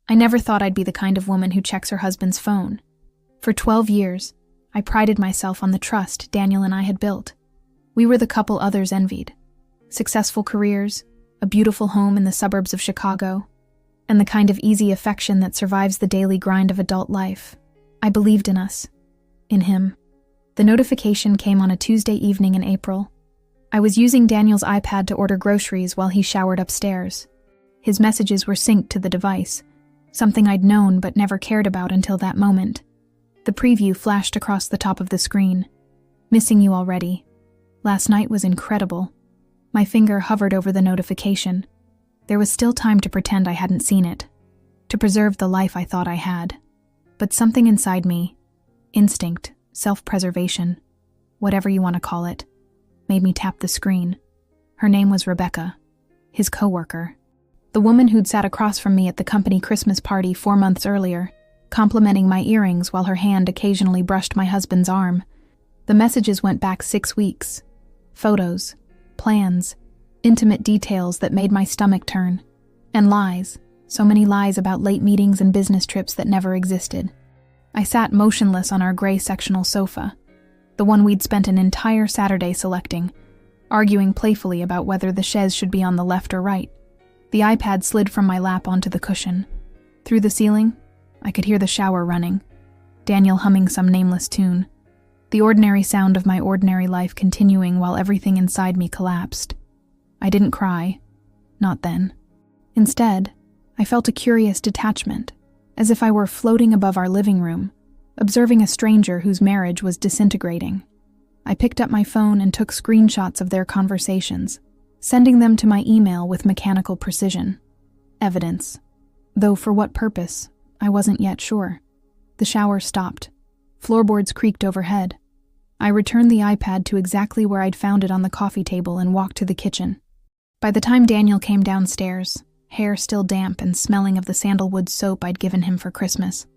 I never thought I'd be the kind of woman who checks her husband's phone. For 12 years, I prided myself on the trust Daniel and I had built. We were the couple others envied. Successful careers, a beautiful home in the suburbs of Chicago, and the kind of easy affection that survives the daily grind of adult life. I believed in us. In him. The notification came on a Tuesday evening in April. I was using Daniel's iPad to order groceries while he showered upstairs. His messages were synced to the device, something I'd known but never cared about until that moment. The preview flashed across the top of the screen. Missing you already. Last night was incredible. My finger hovered over the notification. There was still time to pretend I hadn't seen it, to preserve the life I thought I had. But something inside me, instinct, self-preservation, whatever you want to call it, made me tap the screen. Her name was Rebecca, his coworker. The woman who'd sat across from me at the company Christmas party 4 months earlier, complimenting my earrings while her hand occasionally brushed my husband's arm. The messages went back 6 weeks. Photos, plans, intimate details that made my stomach turn. And lies, so many lies about late meetings and business trips that never existed. I sat motionless on our gray sectional sofa, the one we'd spent an entire Saturday selecting, arguing playfully about whether the chaise should be on the left or right. The iPad slid from my lap onto the cushion. Through the ceiling, I could hear the shower running, Daniel humming some nameless tune, the ordinary sound of my ordinary life continuing while everything inside me collapsed. I didn't cry. Not then. Instead, I felt a curious detachment, as if I were floating above our living room, observing a stranger whose marriage was disintegrating. I picked up my phone and took screenshots of their conversations, sending them to my email with mechanical precision. Evidence. Though for what purpose, I wasn't yet sure. The shower stopped. Floorboards creaked overhead. I returned the iPad to exactly where I'd found it on the coffee table and walked to the kitchen. By the time Daniel came downstairs, hair still damp and smelling of the sandalwood soap I'd given him for Christmas,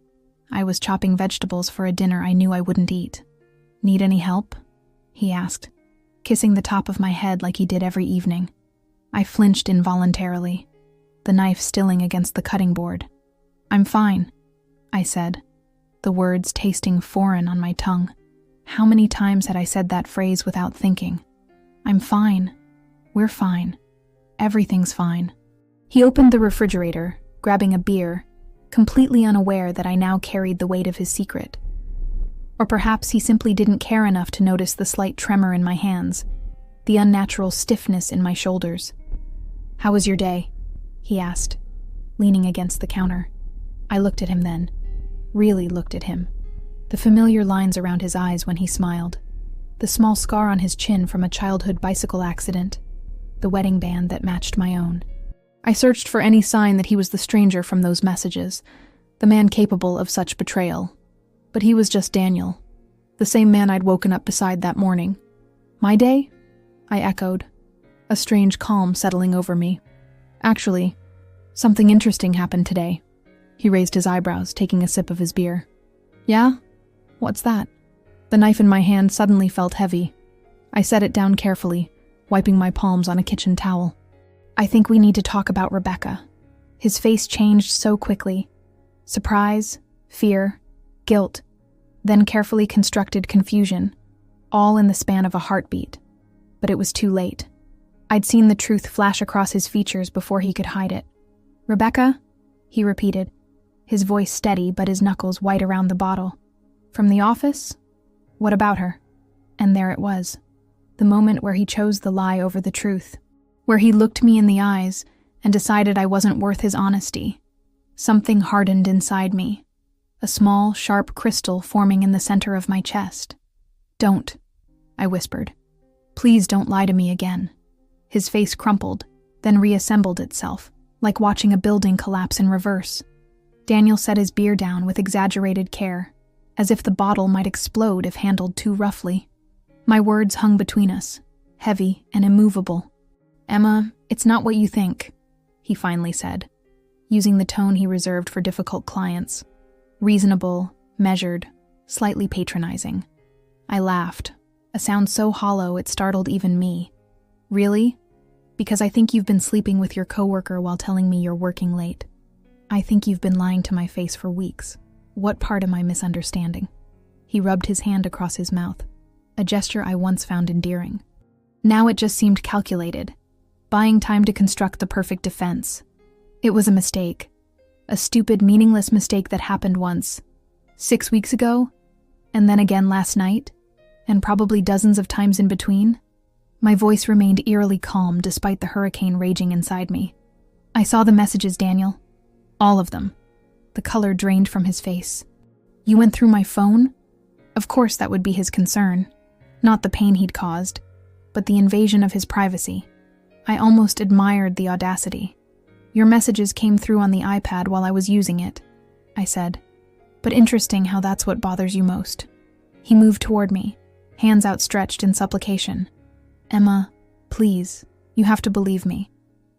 I was chopping vegetables for a dinner I knew I wouldn't eat. "Need any help?" he asked, kissing the top of my head like he did every evening. I flinched involuntarily, the knife stilling against the cutting board. "I'm fine," I said, the words tasting foreign on my tongue. How many times had I said that phrase without thinking? "I'm fine. We're fine. Everything's fine." He opened the refrigerator, grabbing a beer, completely unaware that I now carried the weight of his secret. Or perhaps he simply didn't care enough to notice the slight tremor in my hands, the unnatural stiffness in my shoulders. "How was your day?" he asked, leaning against the counter. I looked at him then, really looked at him. The familiar lines around his eyes when he smiled, the small scar on his chin from a childhood bicycle accident, the wedding band that matched my own. I searched for any sign that he was the stranger from those messages, the man capable of such betrayal. But he was just Daniel, the same man I'd woken up beside that morning. "My day?" I echoed, a strange calm settling over me. "Actually, something interesting happened today." He raised his eyebrows, taking a sip of his beer. "Yeah? What's that?" The knife in my hand suddenly felt heavy. I set it down carefully, wiping my palms on a kitchen towel. "I think we need to talk about Rebecca." His face changed so quickly. Surprise, fear, guilt, then carefully constructed confusion, all in the span of a heartbeat. But it was too late. I'd seen the truth flash across his features before he could hide it. "Rebecca?" he repeated, his voice steady but his knuckles white around the bottle. "From the office? What about her?" And there it was, the moment where he chose the lie over the truth, where he looked me in the eyes and decided I wasn't worth his honesty. Something hardened inside me, a small, sharp crystal forming in the center of my chest. "Don't," I whispered. "Please don't lie to me again." His face crumpled, then reassembled itself, like watching a building collapse in reverse. Daniel set his beer down with exaggerated care, as if the bottle might explode if handled too roughly. My words hung between us, heavy and immovable. "Emma, it's not what you think," he finally said, using the tone he reserved for difficult clients. Reasonable, measured, slightly patronizing. I laughed, a sound so hollow it startled even me. "Really? Because I think you've been sleeping with your coworker while telling me you're working late." I think you've been lying to my face for weeks. What part am I misunderstanding? He rubbed his hand across his mouth, a gesture I once found endearing. Now it just seemed calculated, buying time to construct the perfect defense. It was a mistake. A stupid, meaningless mistake that happened once, 6 weeks ago, and then again last night, and probably dozens of times in between. My voice remained eerily calm despite the hurricane raging inside me. I saw the messages, Daniel. All of them. The color drained from his face. You went through my phone? Of course that would be his concern. Not the pain he'd caused, but the invasion of his privacy. I almost admired the audacity. Your messages came through on the iPad while I was using it, I said. But interesting how that's what bothers you most. He moved toward me, hands outstretched in supplication. Emma, please, you have to believe me.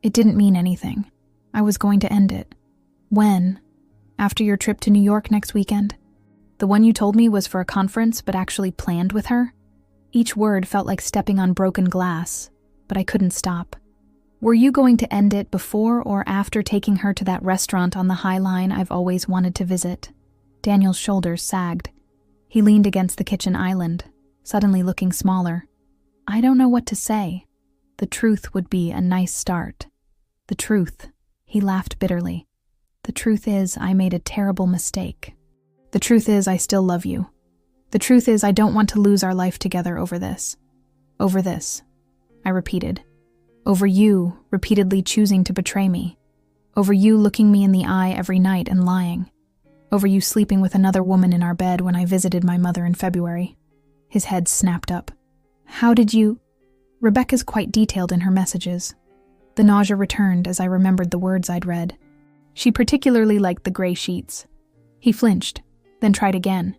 It didn't mean anything. I was going to end it. When? After your trip to New York next weekend? The one you told me was for a conference but actually planned with her? Each word felt like stepping on broken glass, but I couldn't stop. Were you going to end it before or after taking her to that restaurant on the High Line I've always wanted to visit? Daniel's shoulders sagged. He leaned against the kitchen island, suddenly looking smaller. I don't know what to say. The truth would be a nice start. The truth. He laughed bitterly. The truth is, I made a terrible mistake. The truth is, I still love you. The truth is, I don't want to lose our life together over this. Over this, I repeated. Over you repeatedly choosing to betray me. Over you looking me in the eye every night and lying. Over you sleeping with another woman in our bed when I visited my mother in February. His head snapped up. How did you? Rebecca's quite detailed in her messages. The nausea returned as I remembered the words I'd read. She particularly liked the gray sheets. He flinched, then tried again.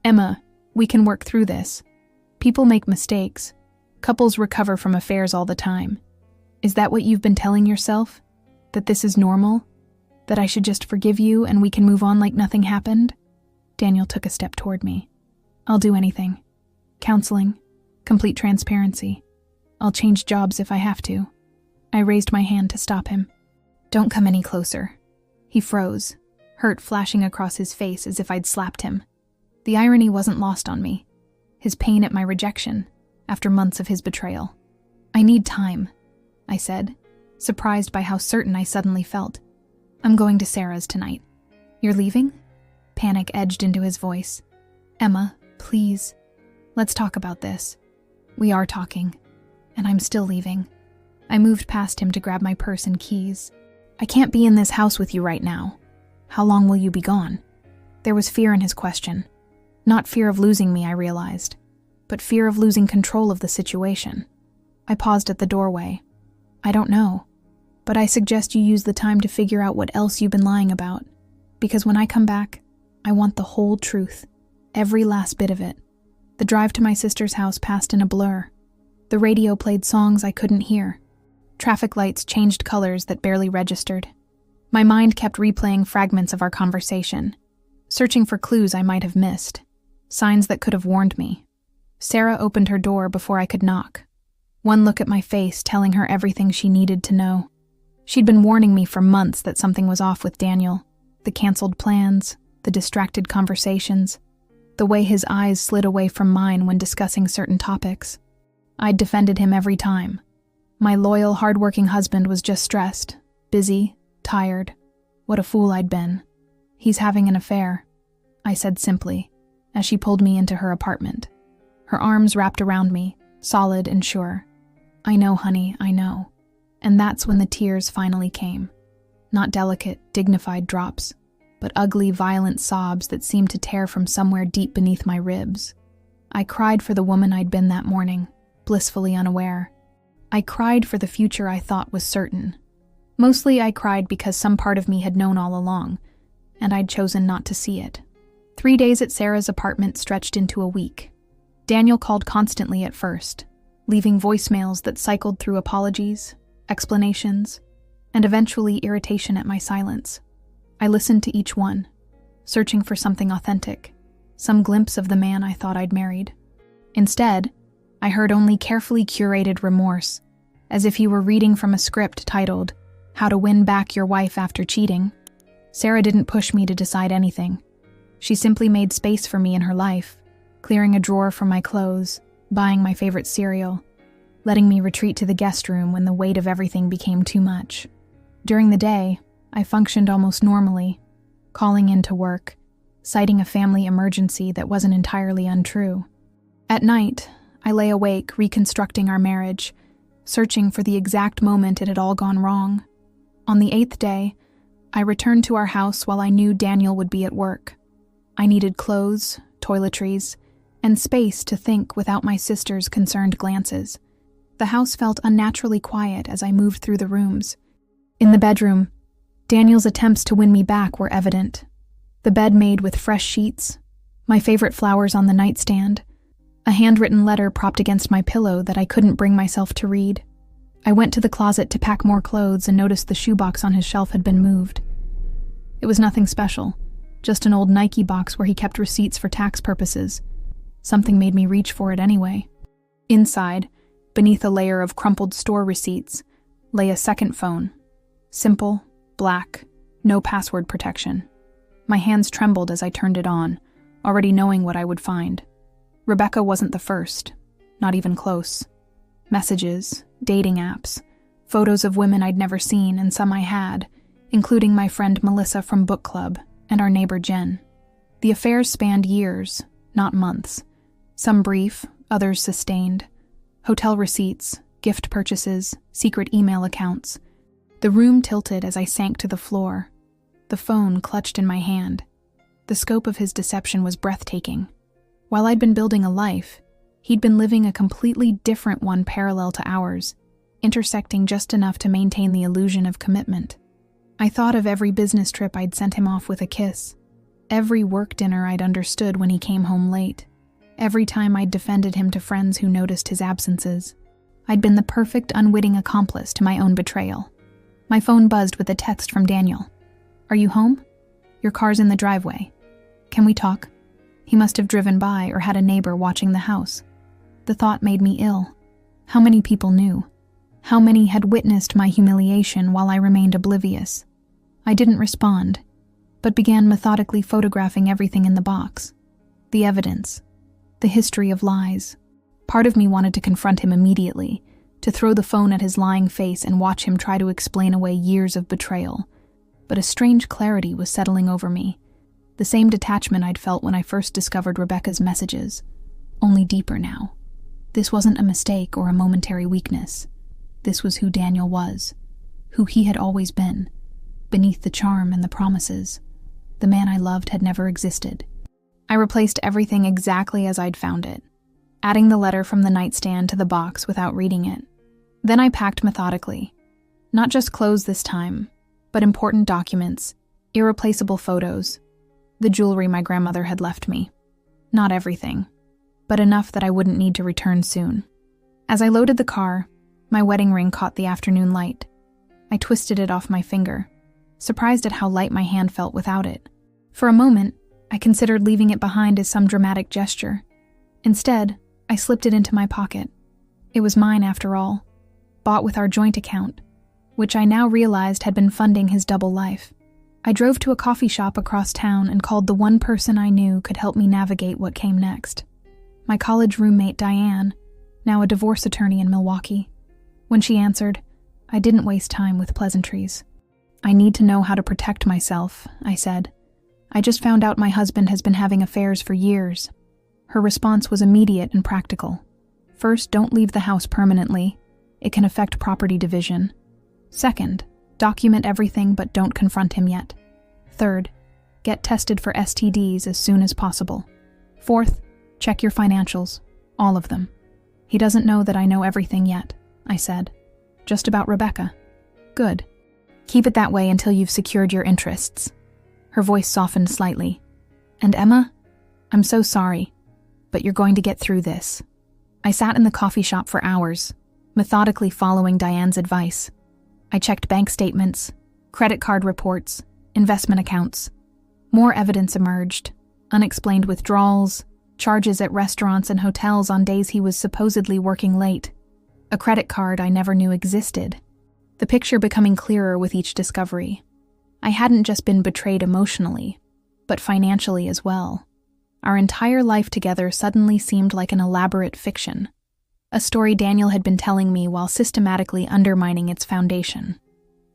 Emma, we can work through this. People make mistakes. Couples recover from affairs all the time. Is that what you've been telling yourself? That this is normal? That I should just forgive you and we can move on like nothing happened? Daniel took a step toward me. I'll do anything. Counseling. Complete transparency. I'll change jobs if I have to. I raised my hand to stop him. Don't come any closer. He froze, hurt flashing across his face as if I'd slapped him. The irony wasn't lost on me. His pain at my rejection, after months of his betrayal. I need time, I said, surprised by how certain I suddenly felt. I'm going to Sarah's tonight. You're leaving? Panic edged into his voice. Emma, please. Let's talk about this. We are talking, and I'm still leaving. I moved past him to grab my purse and keys. I can't be in this house with you right now. How long will you be gone? There was fear in his question. Not fear of losing me, I realized, but fear of losing control of the situation. I paused at the doorway. I don't know, but I suggest you use the time to figure out what else you've been lying about, because when I come back, I want the whole truth, every last bit of it. The drive to my sister's house passed in a blur. The radio played songs I couldn't hear. Traffic lights changed colors that barely registered. My mind kept replaying fragments of our conversation, searching for clues I might have missed, signs that could have warned me. Sarah opened her door before I could knock. One look at my face telling her everything she needed to know. She'd been warning me for months that something was off with Daniel. The canceled plans, the distracted conversations, the way his eyes slid away from mine when discussing certain topics. I'd defended him every time. My loyal, hard-working husband was just stressed, busy, tired. What a fool I'd been. He's having an affair, I said simply, as she pulled me into her apartment. Her arms wrapped around me, solid and sure. I know, honey, I know. And that's when the tears finally came. Not delicate, dignified drops, but ugly, violent sobs that seemed to tear from somewhere deep beneath my ribs. I cried for the woman I'd been that morning, blissfully unaware. I cried for the future I thought was certain. Mostly I cried because some part of me had known all along, and I'd chosen not to see it. 3 days at Sarah's apartment stretched into a week. Daniel called constantly at first, leaving voicemails that cycled through apologies, explanations, and eventually irritation at my silence. I listened to each one, searching for something authentic, some glimpse of the man I thought I'd married. Instead, I heard only carefully curated remorse, as if he were reading from a script titled, How to Win Back Your Wife After Cheating. Sarah didn't push me to decide anything. She simply made space for me in her life, clearing a drawer from my clothes, buying my favorite cereal, letting me retreat to the guest room when the weight of everything became too much. During the day, I functioned almost normally, calling in to work, citing a family emergency that wasn't entirely untrue. At night, I lay awake reconstructing our marriage, searching for the exact moment it had all gone wrong. On the 8th day, I returned to our house while I knew Daniel would be at work. I needed clothes, toiletries, and space to think without my sister's concerned glances. The house felt unnaturally quiet as I moved through the rooms. In the bedroom, Daniel's attempts to win me back were evident. The bed made with fresh sheets, my favorite flowers on the nightstand, a handwritten letter propped against my pillow that I couldn't bring myself to read. I went to the closet to pack more clothes and noticed the shoebox on his shelf had been moved. It was nothing special, just an old Nike box where he kept receipts for tax purposes. Something made me reach for it anyway. Inside, beneath a layer of crumpled store receipts, lay a second phone. Simple, black, no password protection. My hands trembled as I turned it on, already knowing what I would find. Rebecca wasn't the first, not even close. Messages, dating apps, photos of women I'd never seen and some I had, including my friend Melissa from book club and our neighbor Jen. The affairs spanned years, not months. Some brief, others sustained. Hotel receipts, gift purchases, secret email accounts. The room tilted as I sank to the floor, the phone clutched in my hand. The scope of his deception was breathtaking. While I'd been building a life, he'd been living a completely different one parallel to ours, intersecting just enough to maintain the illusion of commitment. I thought of every business trip I'd sent him off with a kiss, every work dinner I'd understood when he came home late, every time I'd defended him to friends who noticed his absences. I'd been the perfect unwitting accomplice to my own betrayal. My phone buzzed with a text from Daniel. "Are you home? Your car's in the driveway. Can we talk?" He must have driven by or had a neighbor watching the house. The thought made me ill. How many people knew? How many had witnessed my humiliation while I remained oblivious? I didn't respond, but began methodically photographing everything in the box. The evidence. The history of lies. Part of me wanted to confront him immediately, to throw the phone at his lying face and watch him try to explain away years of betrayal. But a strange clarity was settling over me. The same detachment I'd felt when I first discovered Rebecca's messages, only deeper now. This wasn't a mistake or a momentary weakness. This was who Daniel was, who he had always been. Beneath the charm and the promises, the man I loved had never existed. I replaced everything exactly as I'd found it, adding the letter from the nightstand to the box without reading it. Then I packed methodically. Not just clothes this time, but important documents, irreplaceable photos, the jewelry my grandmother had left me. Not everything, but enough that I wouldn't need to return soon. As I loaded the car, my wedding ring caught the afternoon light. I twisted it off my finger, surprised at how light my hand felt without it. For a moment, I considered leaving it behind as some dramatic gesture. Instead, I slipped it into my pocket. It was mine after all, bought with our joint account, which I now realized had been funding his double life. I drove to a coffee shop across town and called the one person I knew could help me navigate what came next. My college roommate Diane, now a divorce attorney in Milwaukee. When she answered, I didn't waste time with pleasantries. "I need to know how to protect myself," I said. "I just found out my husband has been having affairs for years." Her response was immediate and practical. First, don't leave the house permanently. It can affect property division. Second, document everything but don't confront him yet. Third, get tested for STDs as soon as possible. Fourth, check your financials, all of them. "He doesn't know that I know everything yet," I said. "Just about Rebecca." "Good. Keep it that way until you've secured your interests." Her voice softened slightly. "And Emma? I'm so sorry, but you're going to get through this." I sat in the coffee shop for hours, methodically following Diane's advice. I checked bank statements, credit card reports, investment accounts. More evidence emerged: unexplained withdrawals, charges at restaurants and hotels on days he was supposedly working late, a credit card I never knew existed. The picture becoming clearer with each discovery. I hadn't just been betrayed emotionally, but financially as well. Our entire life together suddenly seemed like an elaborate fiction, a story Daniel had been telling me while systematically undermining its foundation.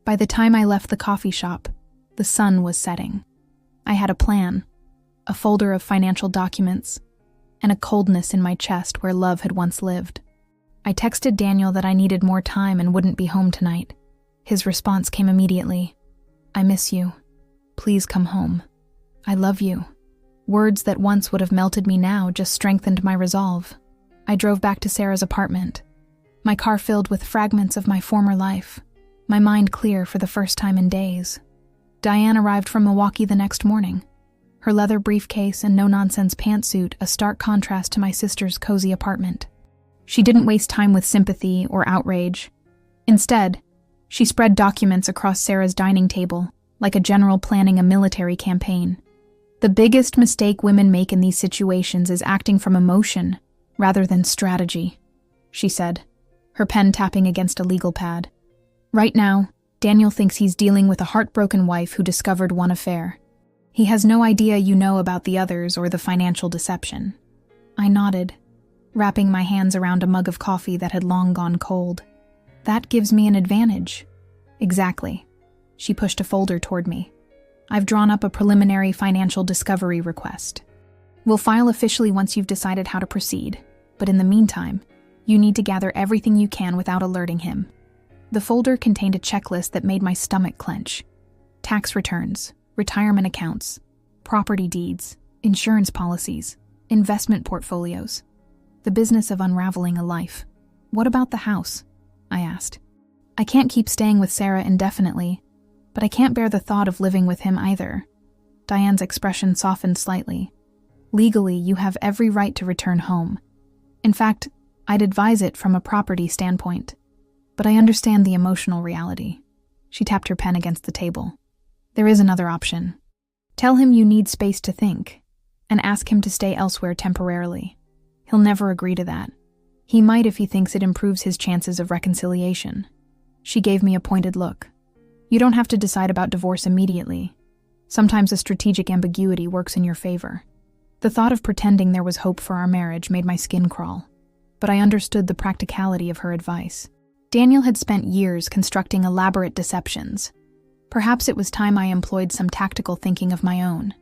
By the time I left the coffee shop, the sun was setting. I had a plan, a folder of financial documents, and a coldness in my chest where love had once lived. I texted Daniel that I needed more time and wouldn't be home tonight. His response came immediately. "I miss you. Please come home. I love you." Words that once would have melted me now just strengthened my resolve. I drove back to Sarah's apartment, my car filled with fragments of my former life, my mind clear for the first time in days. Diane arrived from Milwaukee the next morning, her leather briefcase and no-nonsense pantsuit a stark contrast to my sister's cozy apartment. She didn't waste time with sympathy or outrage. Instead, she spread documents across Sarah's dining table, like a general planning a military campaign. The biggest mistake women make in these situations is acting from emotion rather than strategy, she said, her pen tapping against a legal pad. Right now, Daniel thinks he's dealing with a heartbroken wife who discovered one affair. He has no idea you know about the others or the financial deception. I nodded, wrapping my hands around a mug of coffee that had long gone cold. That gives me an advantage. Exactly. She pushed a folder toward me. I've drawn up a preliminary financial discovery request. We'll file officially once you've decided how to proceed, but in the meantime, you need to gather everything you can without alerting him. The folder contained a checklist that made my stomach clench. Tax returns, retirement accounts, property deeds, insurance policies, investment portfolios. The business of unraveling a life. What about the house? I asked. I can't keep staying with Sarah indefinitely, but I can't bear the thought of living with him either. Diane's expression softened slightly. Legally, you have every right to return home. In fact, I'd advise it from a property standpoint. But I understand the emotional reality. She tapped her pen against the table. There is another option. Tell him you need space to think, and ask him to stay elsewhere temporarily. He'll never agree to that. He might if he thinks it improves his chances of reconciliation. She gave me a pointed look. You don't have to decide about divorce immediately. Sometimes a strategic ambiguity works in your favor. The thought of pretending there was hope for our marriage made my skin crawl, but I understood the practicality of her advice. Daniel had spent years constructing elaborate deceptions. Perhaps it was time I employed some tactical thinking of my own.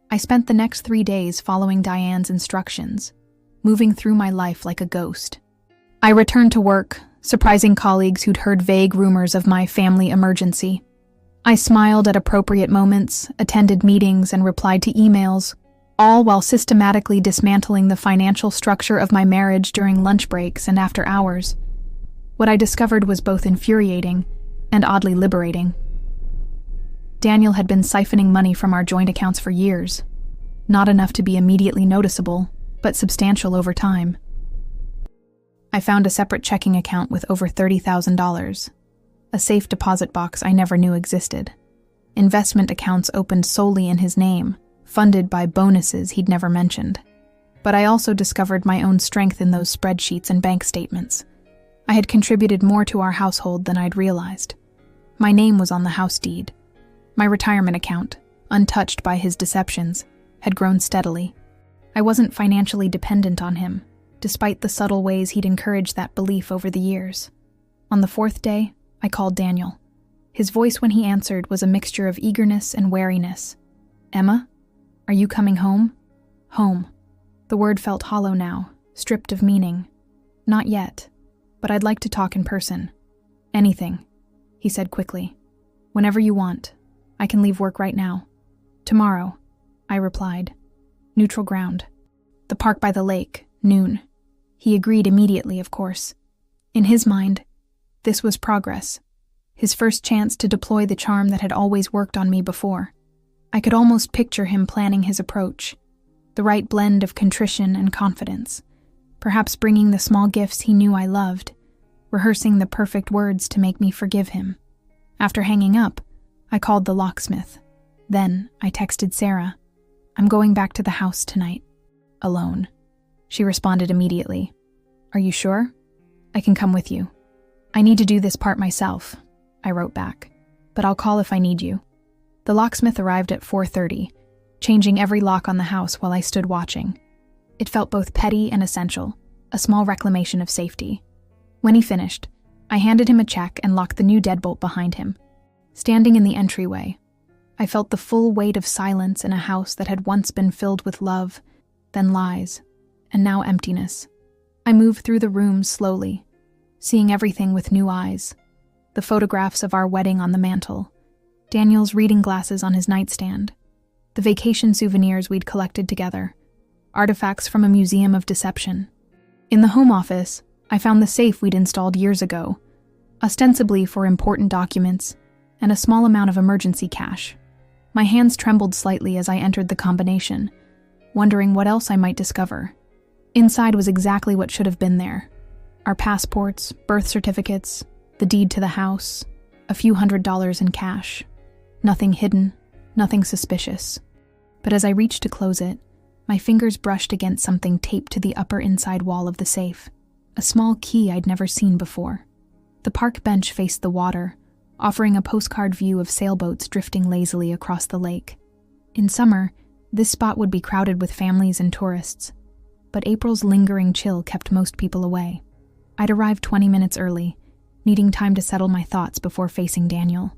I spent the next 3 days following Diane's instructions, moving through my life like a ghost. I returned to work, surprising colleagues who'd heard vague rumors of my family emergency. I smiled at appropriate moments, attended meetings, and replied to emails, all while systematically dismantling the financial structure of my marriage during lunch breaks and after hours. What I discovered was both infuriating and oddly liberating. Daniel had been siphoning money from our joint accounts for years, not enough to be immediately noticeable, but substantial over time. I found a separate checking account with over $30,000, a safe deposit box I never knew existed, investment accounts opened solely in his name, funded by bonuses he'd never mentioned. But I also discovered my own strength in those spreadsheets and bank statements. I had contributed more to our household than I'd realized. My name was on the house deed. My retirement account, untouched by his deceptions, had grown steadily. I wasn't financially dependent on him, despite the subtle ways he'd encouraged that belief over the years. On the 4th day, I called Daniel. His voice when he answered was a mixture of eagerness and wariness. "Emma, are you coming home?" Home. The word felt hollow now, stripped of meaning. Not yet, but I'd like to talk in person. Anything, he said quickly. Whenever you want. I can leave work right now. Tomorrow, I replied. Neutral ground. The park by the lake, noon. He agreed immediately, of course. In his mind, this was progress. His first chance to deploy the charm that had always worked on me before. I could almost picture him planning his approach. The right blend of contrition and confidence. Perhaps bringing the small gifts he knew I loved. Rehearsing the perfect words to make me forgive him. After hanging up, I called the locksmith. Then I texted Sarah. I'm going back to the house tonight. Alone. She responded immediately. Are you sure? I can come with you. I need to do this part myself, I wrote back. But I'll call if I need you. The locksmith arrived at 4:30, changing every lock on the house while I stood watching. It felt both petty and essential, a small reclamation of safety. When he finished, I handed him a check and locked the new deadbolt behind him. Standing in the entryway, I felt the full weight of silence in a house that had once been filled with love, then lies, and now emptiness. I moved through the rooms slowly, seeing everything with new eyes. The photographs of our wedding on the mantel, Daniel's reading glasses on his nightstand, the vacation souvenirs we'd collected together, artifacts from a museum of deception. In the home office, I found the safe we'd installed years ago, ostensibly for important documents, and a small amount of emergency cash. My hands trembled slightly as I entered the combination, wondering what else I might discover. Inside was exactly what should have been there. Our passports, birth certificates, the deed to the house, a few $100s in cash. Nothing hidden, nothing suspicious. But as I reached to close it, my fingers brushed against something taped to the upper inside wall of the safe, a small key I'd never seen before. The park bench faced the water, offering a postcard view of sailboats drifting lazily across the lake. In summer, this spot would be crowded with families and tourists, but April's lingering chill kept most people away. I'd arrived 20 minutes early, needing time to settle my thoughts before facing Daniel.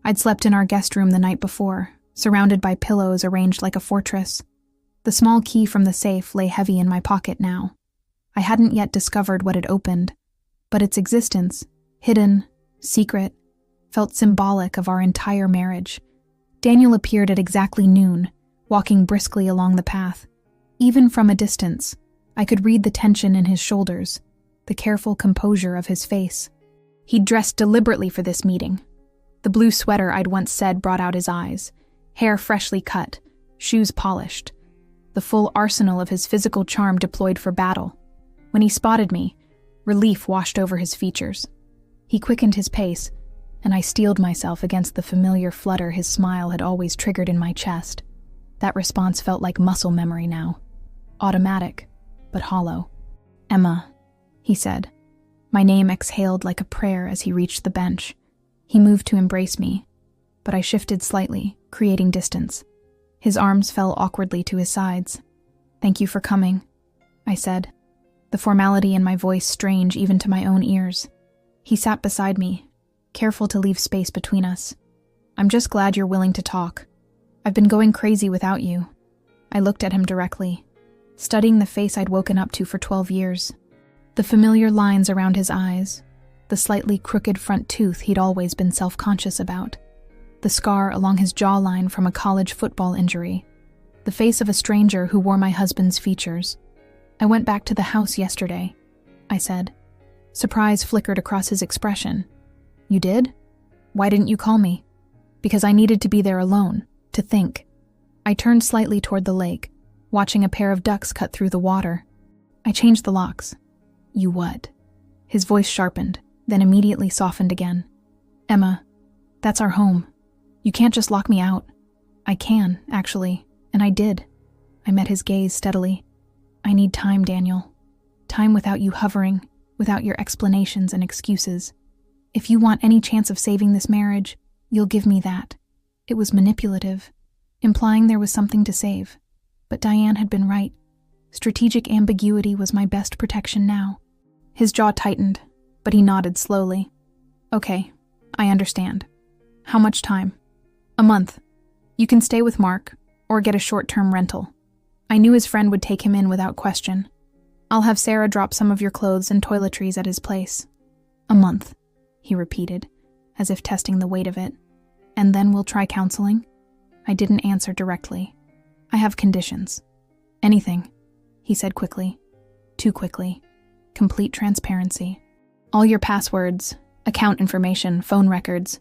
I'd slept in our guest room the night before, surrounded by pillows arranged like a fortress. The small key from the safe lay heavy in my pocket now. I hadn't yet discovered what it opened, but its existence, hidden, secret, felt symbolic of our entire marriage. Daniel appeared at exactly noon, walking briskly along the path. Even from a distance, I could read the tension in his shoulders, the careful composure of his face. He'd dressed deliberately for this meeting. The blue sweater I'd once said brought out his eyes, hair freshly cut, shoes polished, the full arsenal of his physical charm deployed for battle. When he spotted me, relief washed over his features. He quickened his pace, and I steeled myself against the familiar flutter his smile had always triggered in my chest. That response felt like muscle memory now. Automatic, but hollow. "Emma," he said. My name exhaled like a prayer as he reached the bench. He moved to embrace me, but I shifted slightly, creating distance. His arms fell awkwardly to his sides. "Thank you for coming," I said, the formality in my voice strange even to my own ears. He sat beside me, careful to leave space between us. "I'm just glad you're willing to talk. I've been going crazy without you." I looked at him directly, studying the face I'd woken up to for 12 years. The familiar lines around his eyes, the slightly crooked front tooth he'd always been self-conscious about, the scar along his jawline from a college football injury, the face of a stranger who wore my husband's features. "I went back to the house yesterday," I said. Surprise flickered across his expression. "You did? Why didn't you call me?" "Because I needed to be there alone, to think." I turned slightly toward the lake, watching a pair of ducks cut through the water. "I changed the locks." "You what?" His voice sharpened, then immediately softened again. "Emma, that's our home. You can't just lock me out." "I can, actually, and I did." I met his gaze steadily. "I need time, Daniel. Time without you hovering, without your explanations and excuses. If you want any chance of saving this marriage, you'll give me that." It was manipulative, implying there was something to save. But Diane had been right. Strategic ambiguity was my best protection now. His jaw tightened, but he nodded slowly. "Okay, I understand. How much time?" "A month. You can stay with Mark, or get a short-term rental." I knew his friend would take him in without question. "I'll have Sarah drop some of your clothes and toiletries at his place." "A month," he repeated, as if testing the weight of it. "And then we'll try counseling?" I didn't answer directly. "I have conditions." "Anything," he said quickly. Too quickly. Complete transparency. "All your passwords, account information, phone records.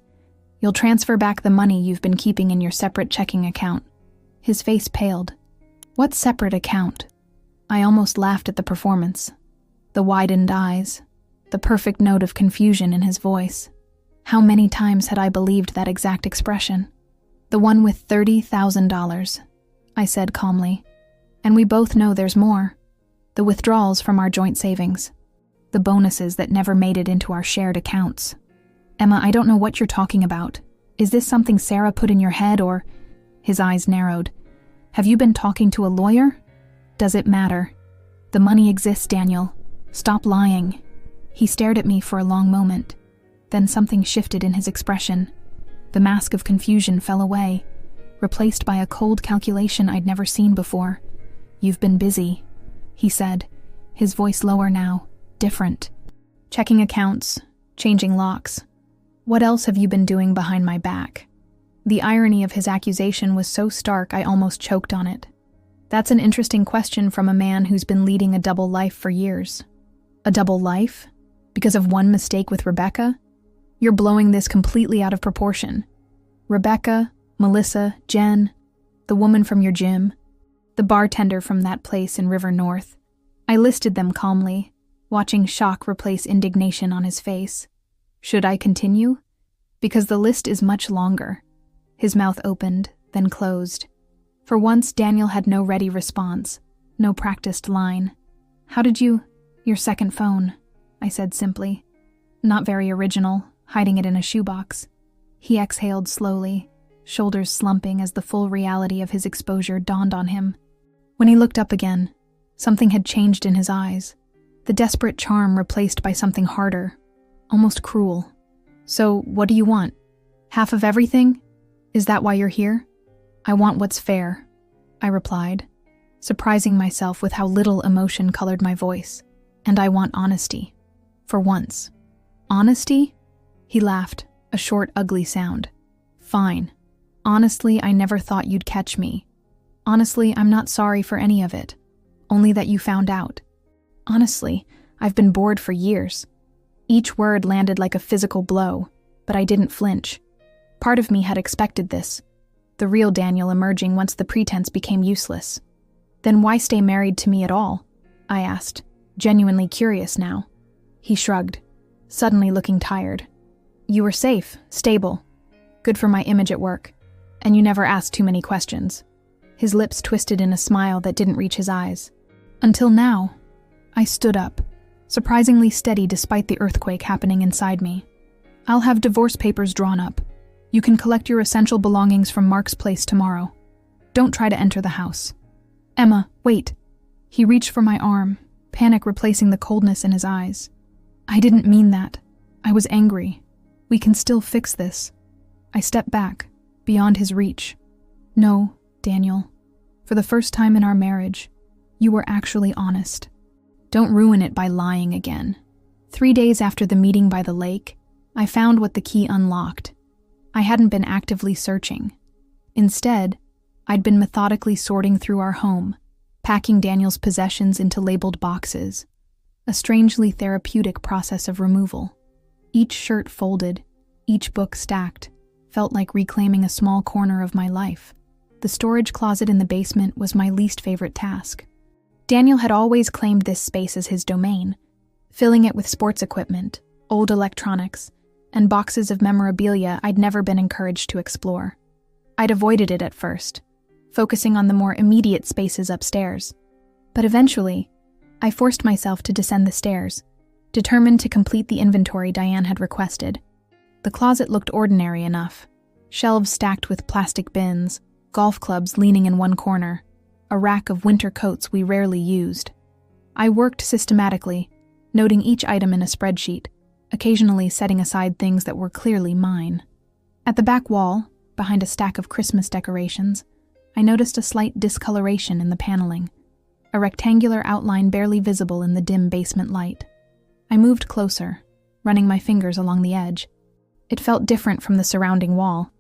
You'll transfer back the money you've been keeping in your separate checking account." His face paled. "What separate account?" I almost laughed at the performance. The widened eyes, the perfect note of confusion in his voice. How many times had I believed that exact expression? "The one with $30,000, I said calmly. "And we both know there's more. The withdrawals from our joint savings. The bonuses that never made it into our shared accounts." "Emma, I don't know what you're talking about." Is this something Sarah put in your head, or—" His eyes narrowed. "Have you been talking to a lawyer? Does it matter? The money exists, Daniel. Stop lying." He stared at me for a long moment. Then something shifted in his expression. The mask of confusion fell away, replaced by a cold calculation I'd never seen before. "You've been busy," he said, his voice lower now, different. "Checking accounts, changing locks. What else have you been doing behind my back?" The irony of his accusation was so stark I almost choked on it. That's an interesting question from a man who's been leading a double life for years. A double life? Because of one mistake with Rebecca? You're blowing this completely out of proportion. Rebecca, Melissa, Jen, the woman from your gym, the bartender from that place in River North. I listed them calmly, watching shock replace indignation on his face. Should I continue? Because the list is much longer. His mouth opened, then closed. For once, Daniel had no ready response, no practiced line. "How did you— Your second phone," I said simply. Not very original, hiding it in a shoebox. He exhaled slowly, shoulders slumping as the full reality of his exposure dawned on him. When he looked up again, something had changed in his eyes, the desperate charm replaced by something harder, almost cruel. "So, what do you want? Half of everything? Is that why you're here?" "I want what's fair," I replied, surprising myself with how little emotion colored my voice. "And I want honesty. For once." "Honesty?" He laughed, a short, ugly sound. "Fine. Honestly, I never thought you'd catch me. Honestly, I'm not sorry for any of it. Only that you found out. Honestly, I've been bored for years." Each word landed like a physical blow, but I didn't flinch. Part of me had expected this, the real Daniel emerging once the pretense became useless. "Then why stay married to me at all?" I asked, genuinely curious now. He shrugged, suddenly looking tired. "You were safe, stable, good for my image at work, and you never asked too many questions." His lips twisted in a smile that didn't reach his eyes. "Until now." I stood up, surprisingly steady despite the earthquake happening inside me. "I'll have divorce papers drawn up. You can collect your essential belongings from Mark's place tomorrow. Don't try to enter the house." "Emma, wait." He reached for my arm, panic replacing the coldness in his eyes. "I didn't mean that. I was angry. We can still fix this." I stepped back, beyond his reach. "No, Daniel. For the first time in our marriage, you were actually honest. Don't ruin it by lying again." 3 days after the meeting by the lake, I found what the key unlocked. I hadn't been actively searching. Instead, I'd been methodically sorting through our home, packing Daniel's possessions into labeled boxes, a strangely therapeutic process of removal. Each shirt folded, each book stacked, felt like reclaiming a small corner of my life. The storage closet in the basement was my least favorite task. Daniel had always claimed this space as his domain, filling it with sports equipment, old electronics, and boxes of memorabilia I'd never been encouraged to explore. I'd avoided it at first, focusing on the more immediate spaces upstairs. But eventually, I forced myself to descend the stairs, determined to complete the inventory Diane had requested. The closet looked ordinary enough, shelves stacked with plastic bins, golf clubs leaning in one corner, a rack of winter coats we rarely used. I worked systematically, noting each item in a spreadsheet, occasionally setting aside things that were clearly mine. At the back wall, behind a stack of Christmas decorations, I noticed a slight discoloration in the paneling, a rectangular outline barely visible in the dim basement light. I moved closer, running my fingers along the edge. It felt different from the surrounding wall.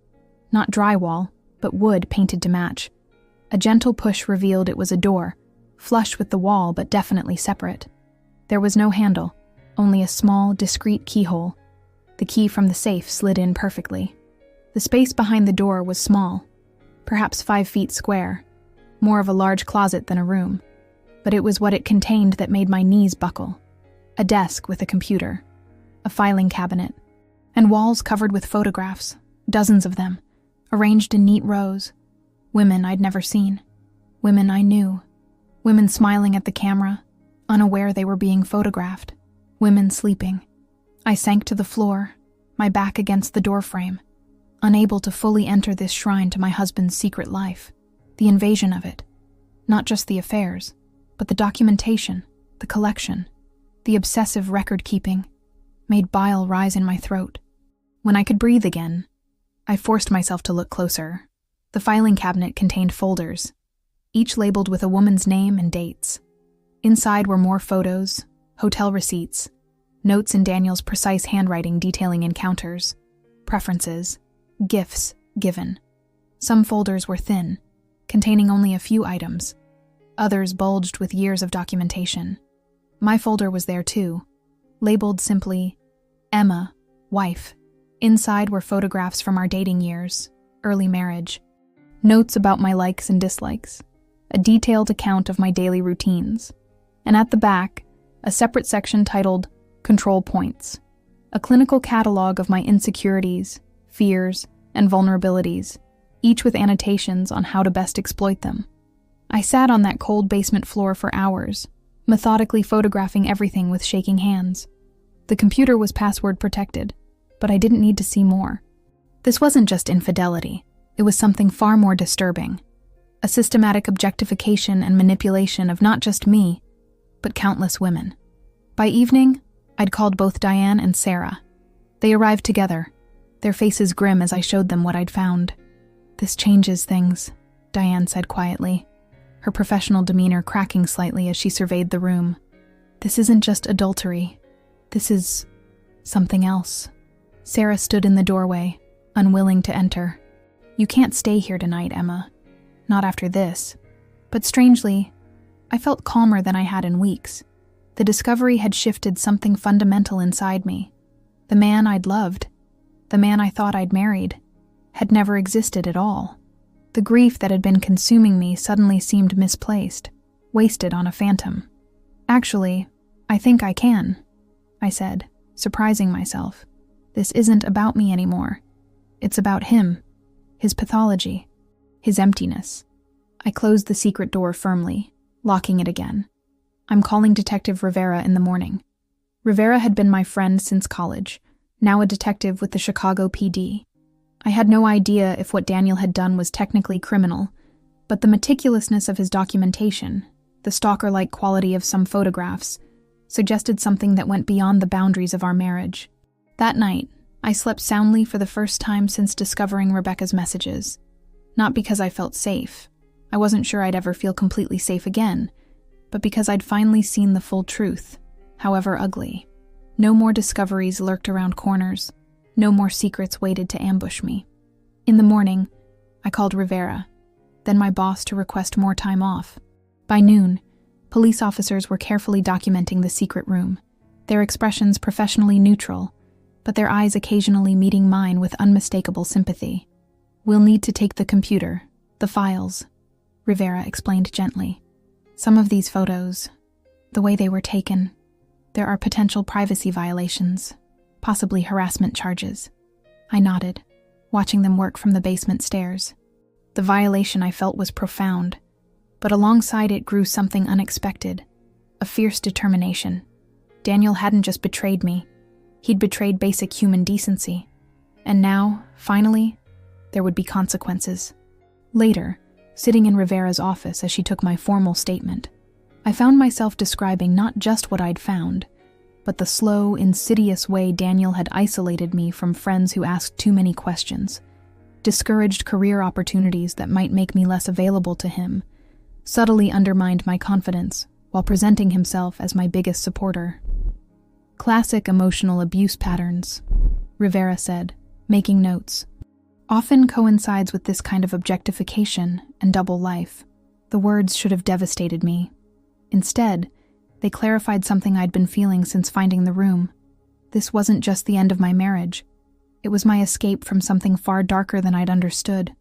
Not drywall, but wood painted to match. A gentle push revealed it was a door, flush with the wall but definitely separate. There was no handle, only a small, discreet keyhole. The key from the safe slid in perfectly. The space behind the door was small, perhaps 5 feet square, more of a large closet than a room. But it was what it contained that made my knees buckle. A desk with a computer, a filing cabinet, and walls covered with photographs, dozens of them, arranged in neat rows. Women I'd never seen. Women I knew. Women smiling at the camera, unaware they were being photographed. Women sleeping. I sank to the floor, my back against the doorframe. unable to fully enter this shrine to my husband's secret life, the invasion of it. Not just the affairs, but the documentation, the collection, the obsessive record-keeping, made bile rise in my throat. When I could breathe again, I forced myself to look closer. The filing cabinet contained folders, each labeled with a woman's name and dates. Inside were more photos, hotel receipts, notes in Daniel's precise handwriting detailing encounters, preferences, gifts given. Some folders were thin, containing only a few items. Others bulged with years of documentation. My folder was there too, labeled simply, Emma, wife. Inside were photographs from our dating years, early marriage, notes about my likes and dislikes, a detailed account of my daily routines, and at the back, a separate section titled Control Points, a clinical catalog of my insecurities, fears, and vulnerabilities, each with annotations on how to best exploit them. I sat on that cold basement floor for hours, methodically photographing everything with shaking hands. The computer was password protected, but I didn't need to see more. This wasn't just infidelity, it was something far more disturbing. A systematic objectification and manipulation of not just me, but countless women. By evening, I'd called both Diane and Sarah. They arrived together, their faces grim as I showed them what I'd found. "This changes things," Diane said quietly, her professional demeanor cracking slightly as she surveyed the room. "This isn't just adultery. This is something else." Sarah stood in the doorway, unwilling to enter. "You can't stay here tonight, Emma. Not after this." But strangely, I felt calmer than I had in weeks. The discovery had shifted something fundamental inside me. The man I'd loved, the man I thought I'd married, had never existed at all. The grief that had been consuming me suddenly seemed misplaced, wasted on a phantom. "Actually, I think I can," I said, surprising myself. "This isn't about me anymore. It's about him, his pathology, his emptiness." I closed the secret door firmly, locking it again. "I'm calling Detective Rivera in the morning." Rivera had been my friend since college, now a detective with the Chicago PD. I had no idea if what Daniel had done was technically criminal, but the meticulousness of his documentation, the stalker-like quality of some photographs, suggested something that went beyond the boundaries of our marriage. That night, I slept soundly for the first time since discovering Rebecca's messages. Not because I felt safe. I wasn't sure I'd ever feel completely safe again, but because I'd finally seen the full truth, however ugly. No more discoveries lurked around corners. No more secrets waited to ambush me. In the morning, I called Rivera, then my boss to request more time off. By noon, police officers were carefully documenting the secret room, their expressions professionally neutral, but their eyes occasionally meeting mine with unmistakable sympathy. "We'll need to take the computer, the files," Rivera explained gently. "Some of these photos, the way they were taken, there are potential privacy violations, possibly harassment charges." I nodded, watching them work from the basement stairs. The violation I felt was profound, but alongside it grew something unexpected, a fierce determination. Daniel hadn't just betrayed me, he'd betrayed basic human decency. And now, finally, there would be consequences. Later, sitting in Rivera's office as she took my formal statement, I found myself describing not just what I'd found, but the slow, insidious way Daniel had isolated me from friends who asked too many questions, discouraged career opportunities that might make me less available to him, subtly undermined my confidence while presenting himself as my biggest supporter. "Classic emotional abuse patterns," Rivera said, making notes. "Often coincides with this kind of objectification and double life." The words should have devastated me. Instead, they clarified something I'd been feeling since finding the room. This wasn't just the end of my marriage. It was my escape from something far darker than I'd understood.